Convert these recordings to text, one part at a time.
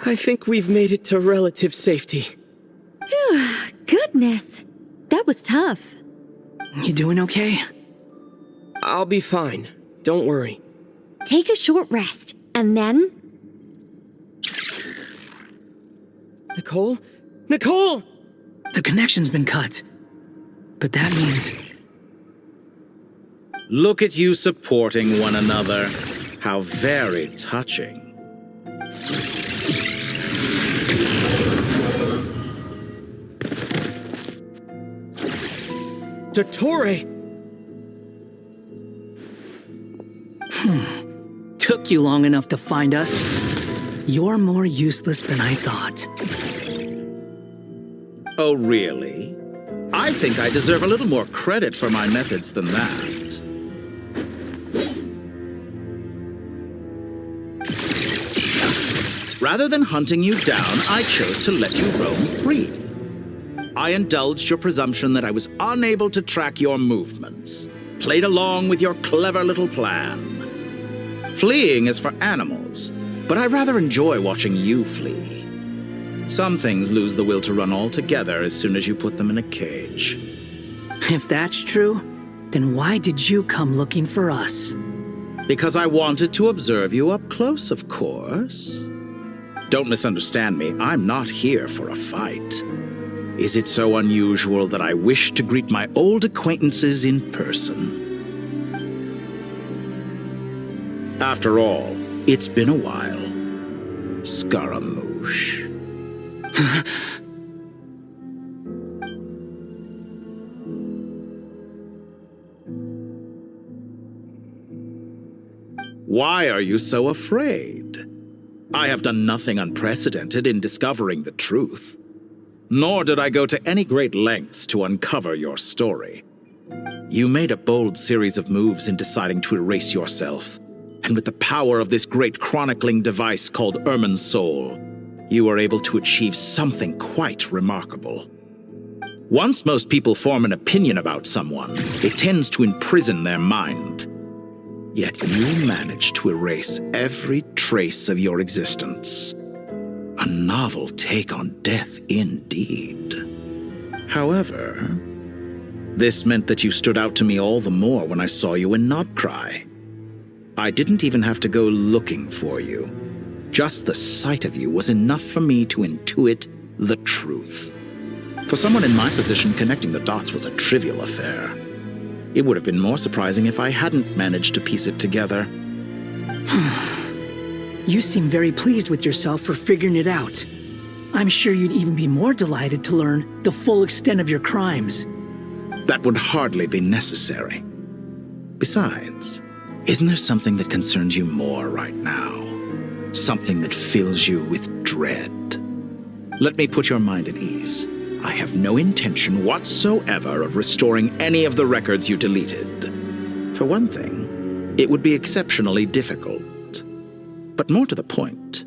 I think we've made it to relative safety. Goodness, that was tough. You doing okay? I'll be fine. Don't worry. Take a short rest, and then... Nicole? Nicole! The connection's been cut. But that means... Look at you supporting one another. How very touching. Dottore! Took you long enough to find us. You're more useless than I thought. Oh, really? I think I deserve a little more credit for my methods than that. Rather than hunting you down, I chose to let you roam free. I indulged your presumption that I was unable to track your movements, played along with your clever little plan. Fleeing is for animals, but I rather enjoy watching you flee. Some things lose the will to run altogether as soon as you put them in a cage. If that's true, then why did you come looking for us? Because I wanted to observe you up close, of course. Don't misunderstand me, I'm not here for a fight. Is it so unusual that I wish to greet my old acquaintances in person? After all, it's been a while. Scaramouche. Why are you so afraid? I have done nothing unprecedented in discovering the truth. Nor did I go to any great lengths to uncover your story. You made a bold series of moves in deciding to erase yourself. And with the power of this great chronicling device called Irminsul, you were able to achieve something quite remarkable. Once most people form an opinion about someone, it tends to imprison their mind. Yet you managed to erase every trace of your existence. A novel take on death indeed. However, this meant that you stood out to me all the more when I saw you in Nod-Krai. I didn't even have to go looking for you. Just the sight of you was enough for me to intuit the truth. For someone in my position, connecting the dots was a trivial affair. It would have been more surprising if I hadn't managed to piece it together. You seem very pleased with yourself for figuring it out. I'm sure you'd even be more delighted to learn the full extent of your crimes. That would hardly be necessary. Besides, isn't there something that concerns you more right now? Something that fills you with dread? Let me put your mind at ease. I have no intention whatsoever of restoring any of the records you deleted. For one thing, it would be exceptionally difficult. But more to the point,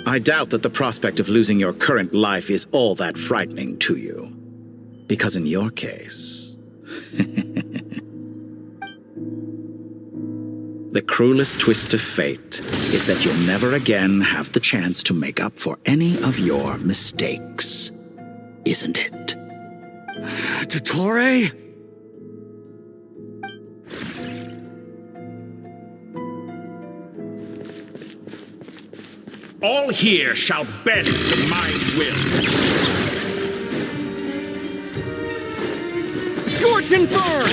I doubt that the prospect of losing your current life is all that frightening to you. Because in your case... The cruelest twist of fate is that you'll never again have the chance to make up for any of your mistakes. Isn't it? Dottore? All here shall bend to my will. Scorch and burn!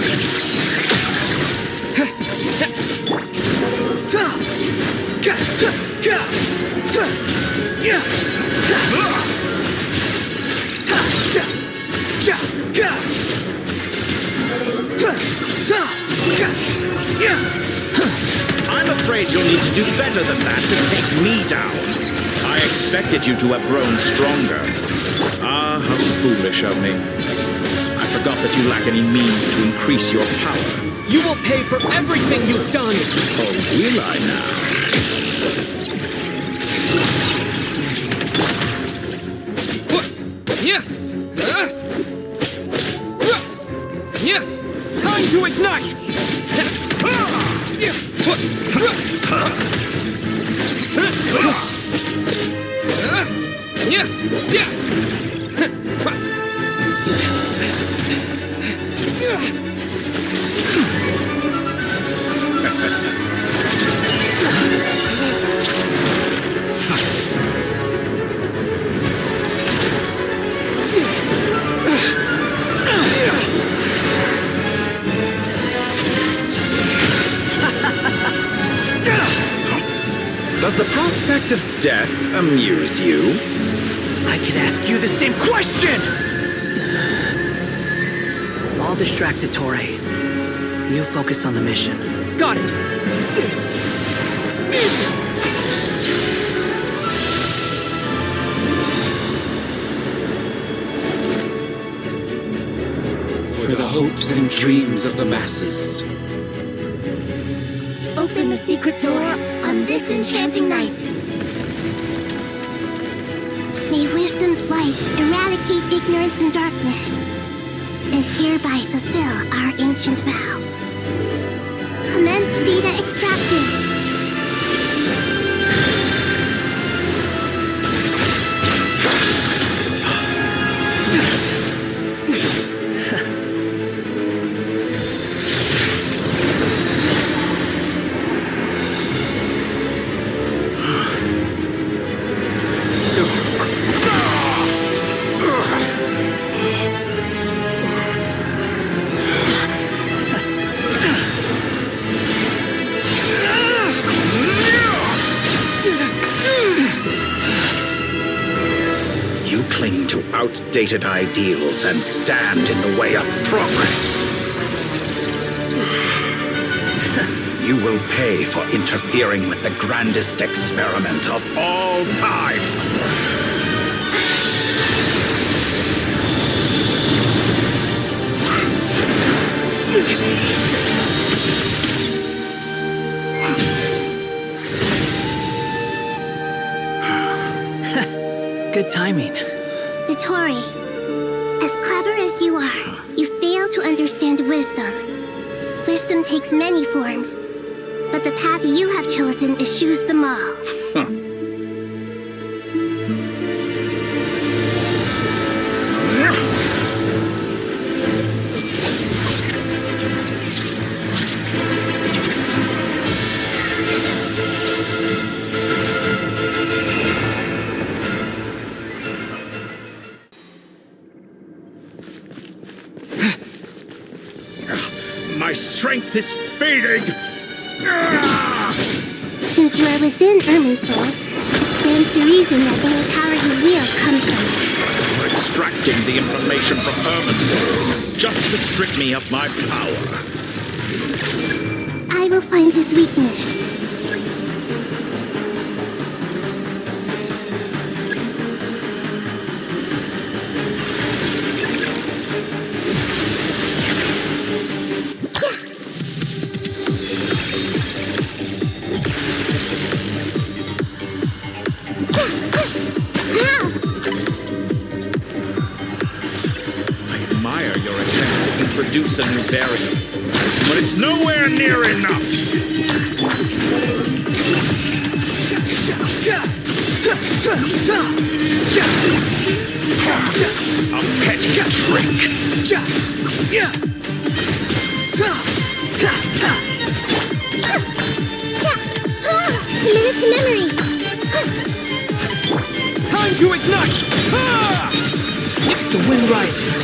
I'm afraid you'll need to do better than that to take me down. I expected you to have grown stronger. Ah, how foolish of me. I forgot that you lack any means to increase your power. You will pay for everything you've done! Oh, will I now? Yeah! Yeah! Time to ignite! Does the prospect of death amuse you? I could ask you the same question! I'll distract Ettore. You focus on the mission. Got it! For the hopes and dreams of the masses. Open the secret door on this enchanting night. May wisdom's light eradicate ignorance and darkness, and hereby fulfill our ancient vow. Commence data extraction. Cling to outdated ideals and stand in the way of progress. You will pay for interfering with the grandest experiment of all time. Good timing. Ettore, as clever as you are, you fail to understand wisdom. Wisdom takes many forms, but the path you have chosen eschews them all. My strength is fading! Since you are within Irminsul, it stands to reason that any power you wield comes from it. For extracting the information from Irminsul, just to strip me of my power. I will find his weakness. Introduce a new variant, but it's nowhere near enough. A petty trick. Committed to memory. Time to ignite! The wind rises.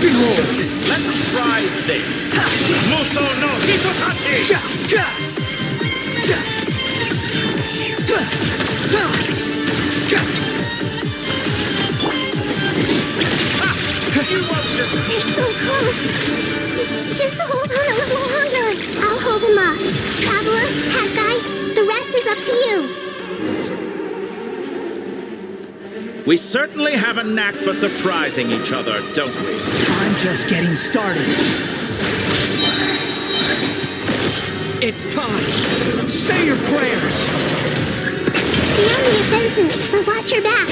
Behold, let's try this. Muso no Hitotaki! You won't just... You're so close. Just hold on a little longer. I'll hold him off. Traveler, Hat Guy, the rest is up to you. We certainly have a knack for surprising each other, don't we? I'm just getting started. It's time! Say your prayers! Beyond the offensive, but watch your back.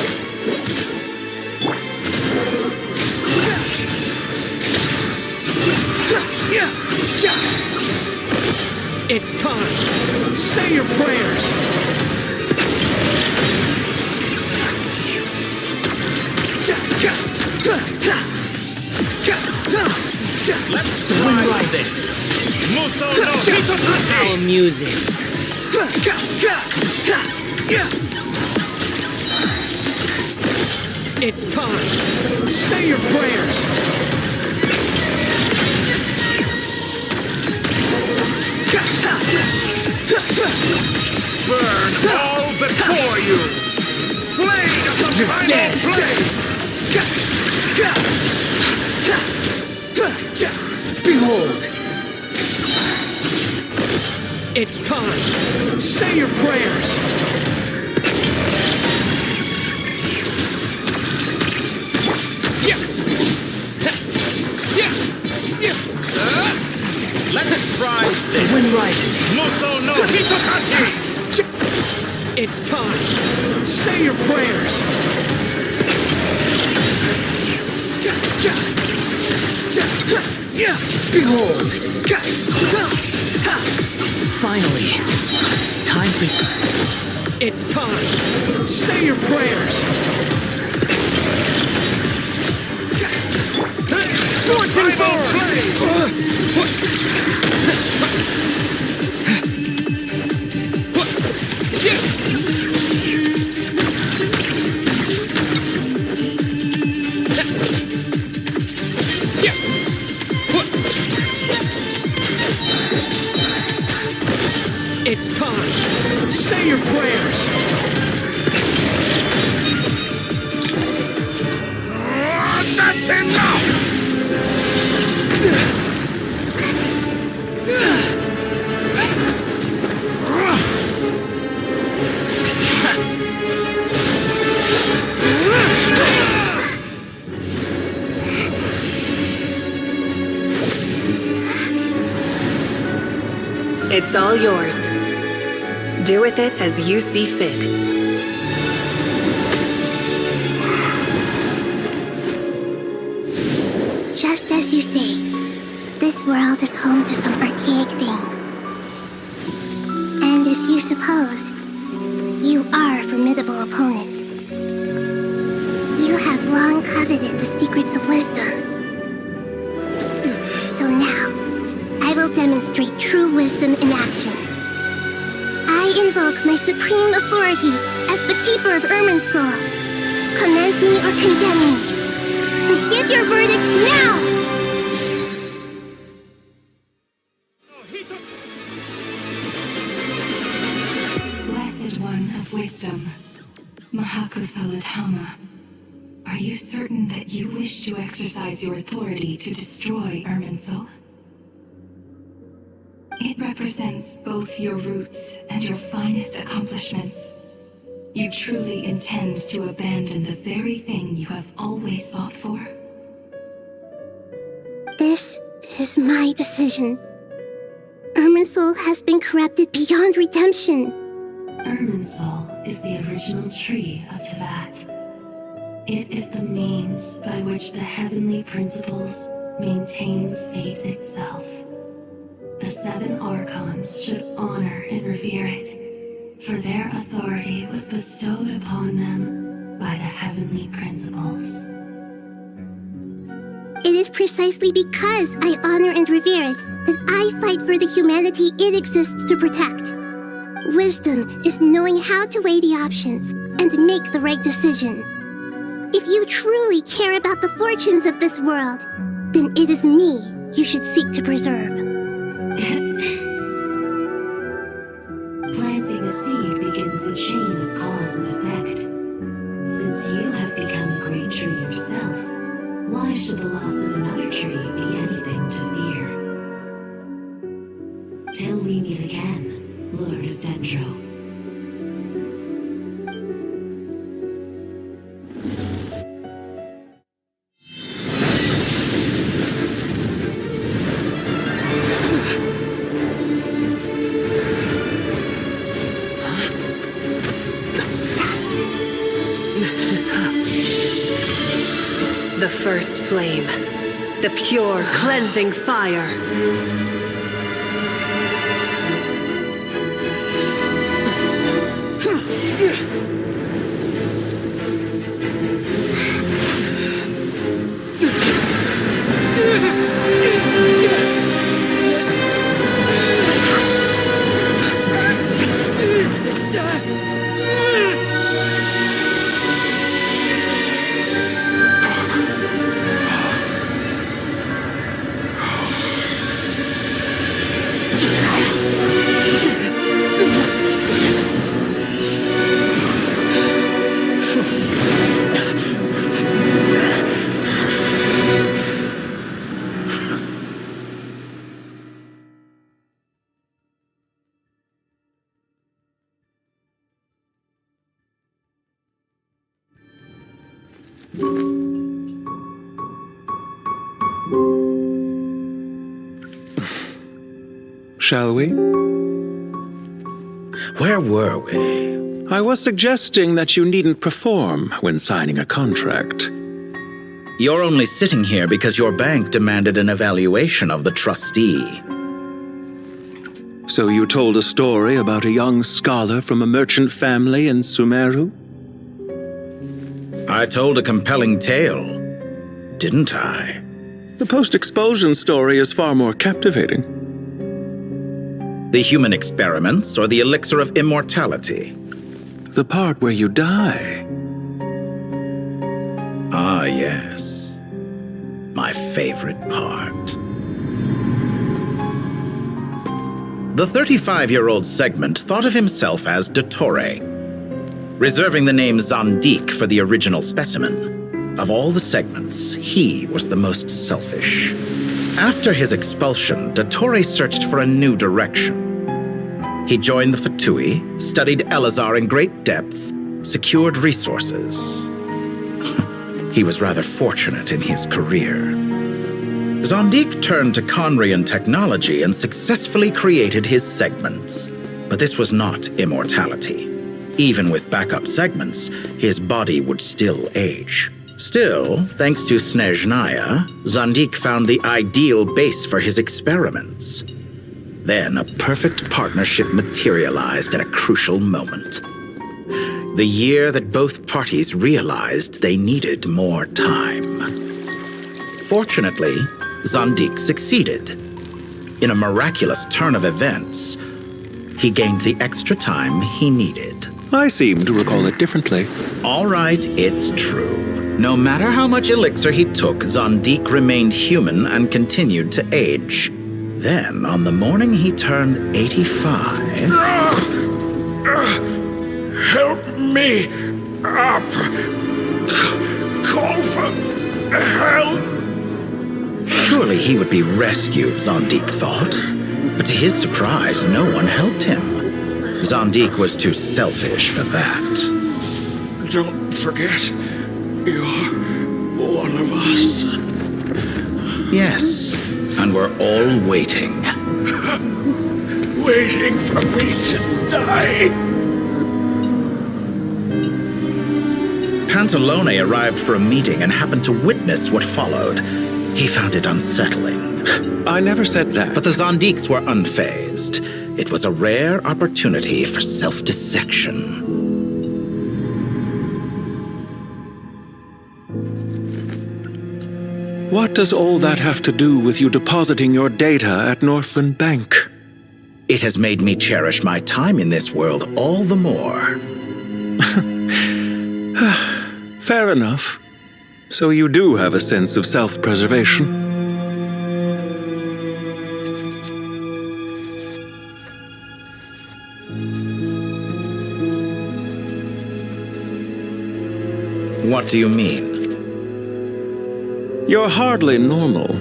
It's time! Say your prayers! Let's The wind try rises. this. Muso no Hitotake! How amusing. It's time! Say your prayers! Burn all before you! Blade of the final dead. blade! Behold! It's time! Say your prayers! Let's try The this. wind rises. Muso no Hitotake! It's time! Say your prayers! Behold! Finally, time for... It's time! Say your prayers! Fortune blade! It's time! Say your prayers! That's enough! It's all yours. Do with it as you see fit. Just as you say, this world is home to some archaic things. And as you suppose, you are a formidable opponent. You have long coveted the secrets of wisdom. So now, I will demonstrate true wisdom in action. I invoke my supreme authority as the keeper of Irminsul. Commend me or condemn me. Give your verdict now! Blessed One of Wisdom, Mahakusaladhama, are you certain that you wish to exercise your authority to destroy Irminsul? It represents both your roots and your finest accomplishments. You truly intend to abandon the very thing you have always fought for? This is my decision. Irminsul has been corrupted beyond redemption. Irminsul is the original tree of Tevat. It is the means by which the heavenly principles maintains fate itself. The 7 Archons should honor and revere it, for their authority was bestowed upon them by the heavenly principles. It is precisely because I honor and revere it that I fight for the humanity it exists to protect. Wisdom is knowing how to weigh the options and make the right decision. If you truly care about the fortunes of this world, then it is me you should seek to preserve. Planting a seed begins the chain of cause and effect. Since you have become a great tree yourself, why should the loss of another tree be anything to fear? Till we meet again, Lord of Dendro. The first flame. The pure, cleansing fire. Shall we? Where were we? I was suggesting that you needn't perform when signing a contract. You're only sitting here because your bank demanded an evaluation of the trustee. So you told a story about a young scholar from a merchant family in Sumeru? I told a compelling tale, didn't I? The post-expulsion story is far more captivating. The human experiments or the elixir of immortality? The part where you die. Ah, yes. My favorite part. The 35-year-old Segment thought of himself as Dottore, reserving the name Zandik for the original specimen. Of all the Segments, he was the most selfish. After his expulsion, Dottore searched for a new direction. He joined the Fatui, studied Elazar in great depth, secured resources. He was rather fortunate in his career. Zandik turned to Conrian technology and successfully created his segments. But this was not immortality. Even with backup segments, his body would still age. Still, thanks to Snezhnaya, Zandik found the ideal base for his experiments. Then a perfect partnership materialized at a crucial moment. The year that both parties realized they needed more time. Fortunately, Zandik succeeded. In a miraculous turn of events, he gained the extra time he needed. I seem to recall it differently. All right, it's true. No matter how much elixir he took, Zandik remained human and continued to age. Then, on the morning he turned 85... Help me up! Call for help! Surely he would be rescued, Zandik thought. But to his surprise, no one helped him. Zandik was too selfish for that. Don't forget, you're one of us. Yes, and we're all waiting. Waiting for me to die. Pantalone arrived for a meeting and happened to witness what followed. He found it unsettling. I never said that. But the Zandiks were unfazed. It was a rare opportunity for self-dissection. What does all that have to do with you depositing your data at Northland Bank? It has made me cherish my time in this world all the more. Fair enough. So you do have a sense of self-preservation. What do you mean? You're hardly normal,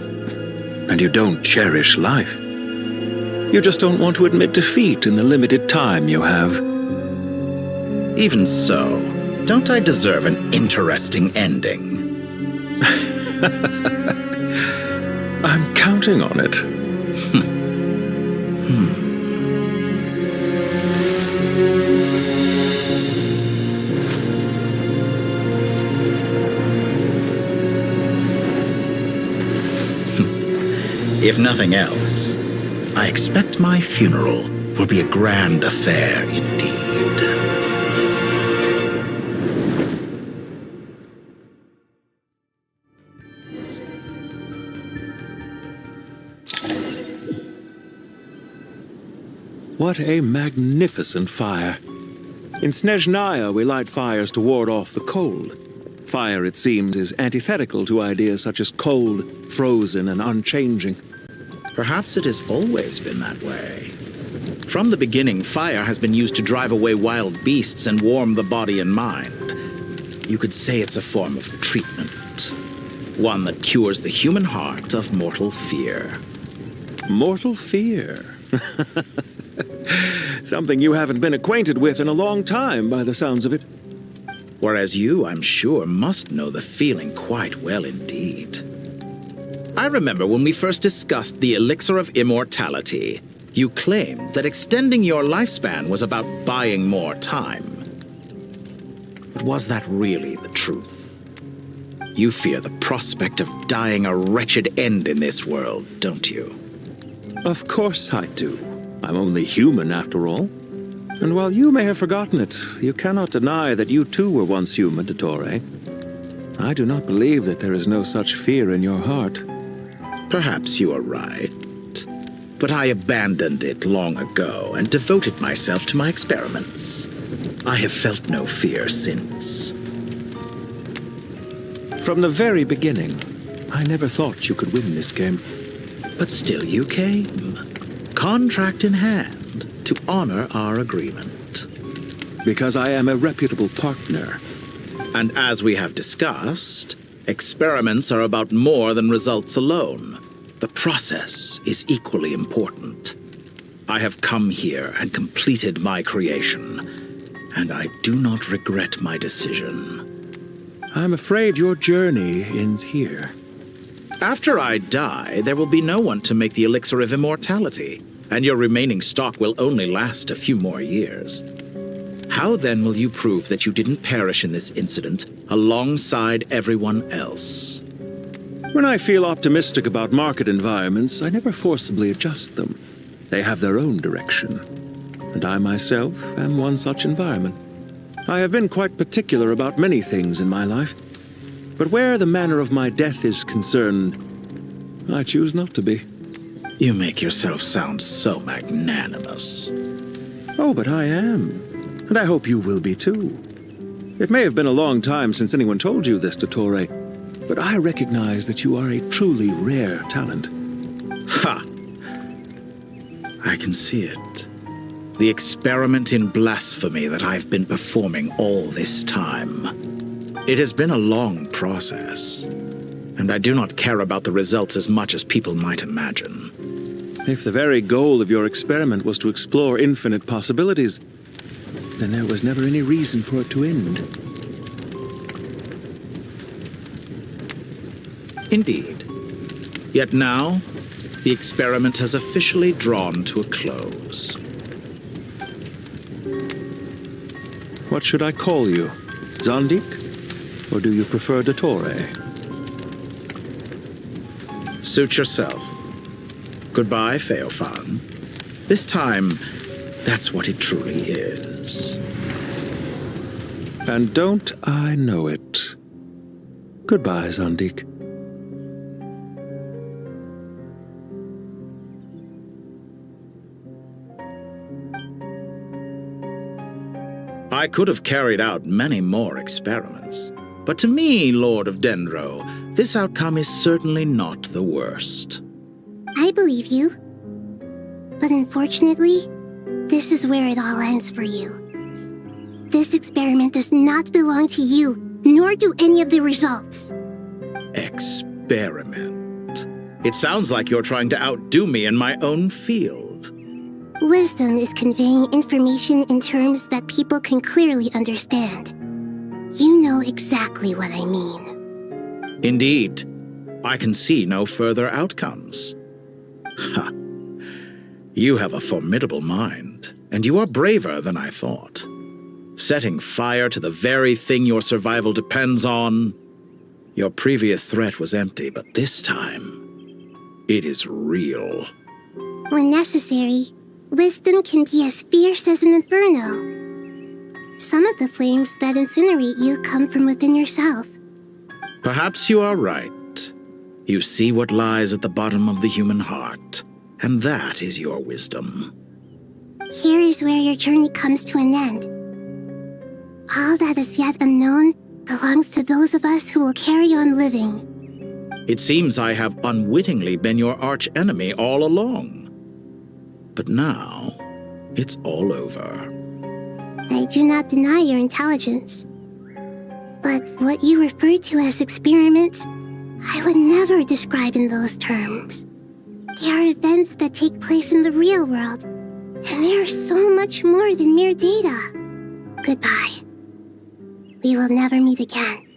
and you don't cherish life. You just don't want to admit defeat in the limited time you have. Even so, don't I deserve an interesting ending? I'm counting on it. If nothing else, I expect my funeral will be a grand affair indeed. What a magnificent fire. In Snezhnaya, we light fires to ward off the cold. Fire, it seems, is antithetical to ideas such as cold, frozen, and unchanging. Perhaps it has always been that way. From the beginning, fire has been used to drive away wild beasts and warm the body and mind. You could say it's a form of treatment. One that cures the human heart of mortal fear. Mortal fear? Something you haven't been acquainted with in a long time, by the sounds of it. Whereas you, I'm sure, must know the feeling quite well indeed. I remember when we first discussed the elixir of immortality, you claimed that extending your lifespan was about buying more time. But was that really the truth? You fear the prospect of dying a wretched end in this world, don't you? Of course I do. I'm only human, after all. And while you may have forgotten it, you cannot deny that you too were once human, Dottore. I do not believe that there is no such fear in your heart. Perhaps you are right. But I abandoned it long ago and devoted myself to my experiments. I have felt no fear since. From the very beginning, I never thought you could win this game. But still you came, contract in hand, to honor our agreement. Because I am a reputable partner. And as we have discussed, experiments are about more than results alone. The process is equally important. I have come here and completed my creation, and I do not regret my decision. I'm afraid your journey ends here. After I die, there will be no one to make the elixir of immortality, and your remaining stock will only last a few more years. How then will you prove that you didn't perish in this incident alongside everyone else? When I feel optimistic about market environments, I never forcibly adjust them. They have their own direction. And I myself am one such environment. I have been quite particular about many things in my life. But where the manner of my death is concerned, I choose not to be. You make yourself sound so magnanimous. Oh, but I am. And I hope you will be too. It may have been a long time since anyone told you this, Dottore, but I recognize that you are a truly rare talent. Ha! I can see it. The experiment in blasphemy that I've been performing all this time. It has been a long process, and I do not care about the results as much as people might imagine. If the very goal of your experiment was to explore infinite possibilities, then there was never any reason for it to end. Indeed. Yet now, the experiment has officially drawn to a close. What should I call you? Zondik? Or do you prefer Dottore? Suit yourself. Goodbye, Feofan. This time, that's what it truly is. And don't I know it? Goodbye, Zondik. I could have carried out many more experiments, but to me, Lord of Dendro, this outcome is certainly not the worst. I believe you. But unfortunately, this is where it all ends for you. This experiment does not belong to you, nor do any of the results. Experiment. It sounds like you're trying to outdo me in my own field. Wisdom is conveying information in terms that people can clearly understand. You know exactly what I mean. Indeed. I can see no further outcomes. Ha. You have a formidable mind, and you are braver than I thought. Setting fire to the very thing your survival depends on. Your previous threat was empty, but this time, it is real. When necessary, wisdom can be as fierce as an inferno. Some of the flames that incinerate you come from within yourself. Perhaps you are right. You see what lies at the bottom of the human heart, and that is your wisdom. Here is where your journey comes to an end. All that is yet unknown belongs to those of us who will carry on living. It seems I have unwittingly been your arch-enemy all along. But now, it's all over. I do not deny your intelligence. But what you refer to as experiments, I would never describe in those terms. They are events that take place in the real world, and they are so much more than mere data. Goodbye. we will never meet again.